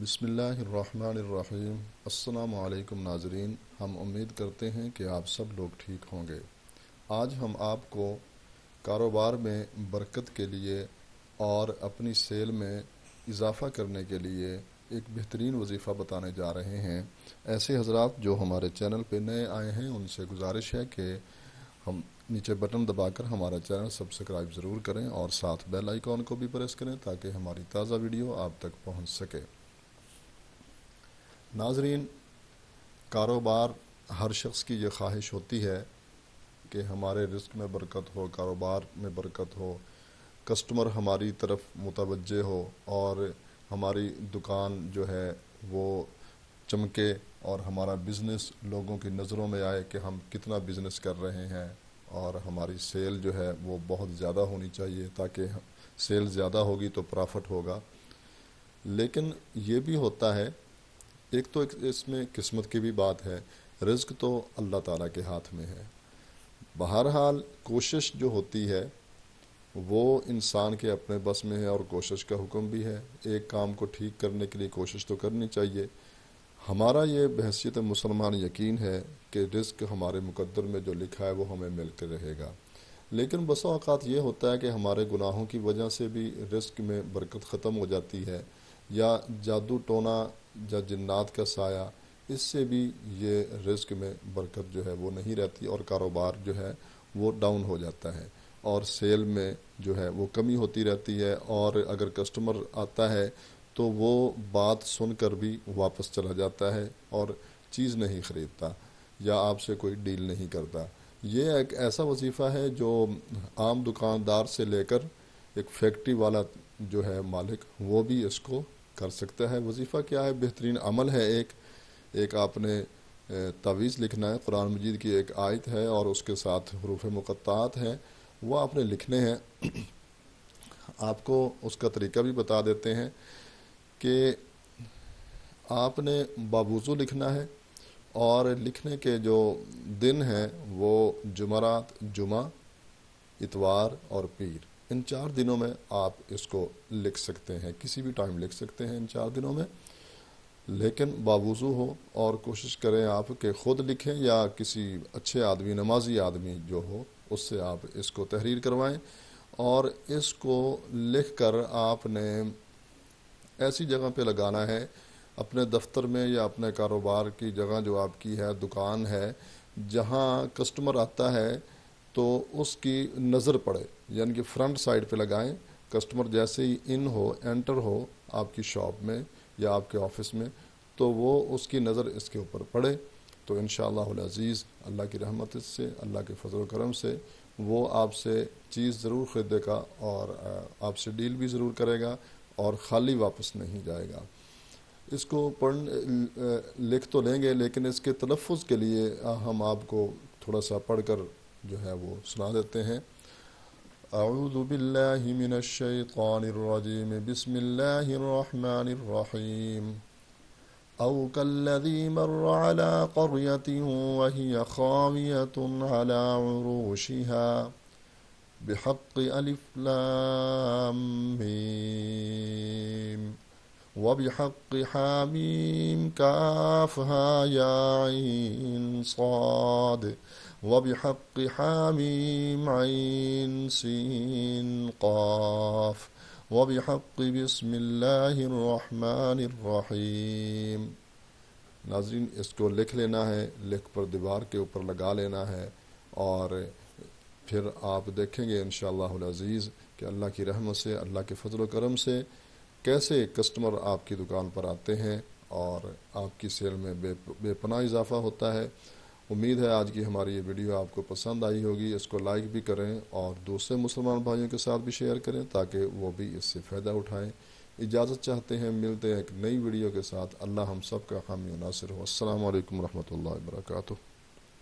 بسم اللہ الرحمن الرحیم۔ السلام علیکم ناظرین، ہم امید کرتے ہیں کہ آپ سب لوگ ٹھیک ہوں گے۔ آج ہم آپ کو کاروبار میں برکت کے لیے اور اپنی سیل میں اضافہ کرنے کے لیے ایک بہترین وظیفہ بتانے جا رہے ہیں۔ ایسے حضرات جو ہمارے چینل پہ نئے آئے ہیں ان سے گزارش ہے کہ ہم نیچے بٹن دبا کر ہمارا چینل سبسکرائب ضرور کریں اور ساتھ بیل آئیکن کو بھی پریس کریں تاکہ ہماری تازہ ویڈیو آپ تک پہنچ سکے۔ ناظرین، کاروبار ہر شخص کی یہ خواہش ہوتی ہے کہ ہمارے رزق میں برکت ہو، کاروبار میں برکت ہو، کسٹمر ہماری طرف متوجہ ہو اور ہماری دکان جو ہے وہ چمکے اور ہمارا بزنس لوگوں کی نظروں میں آئے کہ ہم کتنا بزنس کر رہے ہیں، اور ہماری سیل جو ہے وہ بہت زیادہ ہونی چاہیے تاکہ سیل زیادہ ہوگی تو پرافٹ ہوگا۔ لیکن یہ بھی ہوتا ہے، ایک تو اس میں قسمت کی بھی بات ہے، رزق تو اللہ تعالیٰ کے ہاتھ میں ہے۔ بہرحال کوشش جو ہوتی ہے وہ انسان کے اپنے بس میں ہے اور کوشش کا حکم بھی ہے۔ ایک کام کو ٹھیک کرنے کے لیے کوشش تو کرنی چاہیے۔ ہمارا یہ بحیثیت مسلمان یقین ہے کہ رزق ہمارے مقدر میں جو لکھا ہے وہ ہمیں ملتے رہے گا، لیکن بسا اوقات یہ ہوتا ہے کہ ہمارے گناہوں کی وجہ سے بھی رزق میں برکت ختم ہو جاتی ہے، یا جادو ٹونا یا جنات کا سایہ، اس سے بھی یہ رزق میں برکت جو ہے وہ نہیں رہتی اور کاروبار جو ہے وہ ڈاؤن ہو جاتا ہے اور سیل میں جو ہے وہ کمی ہوتی رہتی ہے، اور اگر کسٹمر آتا ہے تو وہ بات سن کر بھی واپس چلا جاتا ہے اور چیز نہیں خریدتا یا آپ سے کوئی ڈیل نہیں کرتا۔ یہ ایک ایسا وظیفہ ہے جو عام دکاندار سے لے کر ایک فیکٹری والا جو ہے مالک وہ بھی اس کو کر سکتا ہے۔ وظیفہ کیا ہے؟ بہترین عمل ہے۔ ایک آپ نے تعویذ لکھنا ہے، قرآن مجید کی ایک آیت ہے اور اس کے ساتھ حروف مقطعات ہیں، وہ آپ نے لکھنے ہیں۔ آپ کو اس کا طریقہ بھی بتا دیتے ہیں کہ آپ نے باوضو لکھنا ہے، اور لکھنے کے جو دن ہیں وہ جمعرات، جمعہ، اتوار اور پیر، ان 4 دنوں میں آپ اس کو لکھ سکتے ہیں، کسی بھی ٹائم لکھ سکتے ہیں ان 4 دنوں میں، لیکن باوضو ہو، اور کوشش کریں آپ کہ خود لکھیں یا کسی اچھے آدمی، نمازی آدمی جو ہو اس سے آپ اس کو تحریر کروائیں، اور اس کو لکھ کر آپ نے ایسی جگہ پہ لگانا ہے، اپنے دفتر میں یا اپنے کاروبار کی جگہ جو آپ کی ہے، دکان ہے، جہاں کسٹمر آتا ہے تو اس کی نظر پڑے، یعنی کہ فرنٹ سائڈ پہ لگائیں۔ کسٹمر جیسے ہی ان ہو، انٹر ہو آپ کی شاپ میں یا آپ کے آفس میں، تو وہ اس کی نظر اس کے اوپر پڑے، تو انشاءاللہ العزیز اللہ کی رحمت سے، اللہ کے فضل و کرم سے وہ آپ سے چیز ضرور خریدے گا اور آپ سے ڈیل بھی ضرور کرے گا اور خالی واپس نہیں جائے گا۔ اس کو لکھ تو لیں گے، لیکن اس کے تلفظ کے لیے ہم آپ کو تھوڑا سا پڑھ کر جو ہے وہ سنا دیتے ہیں۔ اعوذ باللہ من الشیطان الرجیم، بسم اللہ الرحمن الرحیم۔ او کالذی مر علی قریۃ وہی خاویۃ علی عروشها بحق الف لام میم وبحق حامیم کافها یا عین صاد وبحق حامیم عین سین قاف وبحق بسم اللہ الرحمن الرحیم۔ ناظرین، اس کو لکھ لینا ہے، لکھ پر دیوار کے اوپر لگا لینا ہے، اور پھر آپ دیکھیں گے انشاءاللہ العزیز کہ اللہ کی رحمت سے، اللہ کے فضل و کرم سے کیسے کسٹمر آپ کی دکان پر آتے ہیں اور آپ کی سیل میں بے پناہ اضافہ ہوتا ہے۔ امید ہے آج کی ہماری یہ ویڈیو آپ کو پسند آئی ہوگی۔ اس کو لائک بھی کریں اور دوسرے مسلمان بھائیوں کے ساتھ بھی شیئر کریں تاکہ وہ بھی اس سے فائدہ اٹھائیں۔ اجازت چاہتے ہیں، ملتے ہیں ایک نئی ویڈیو کے ساتھ۔ اللہ ہم سب کا حامی و ناصر ہو۔ السلام علیکم ورحمۃ اللہ وبرکاتہ۔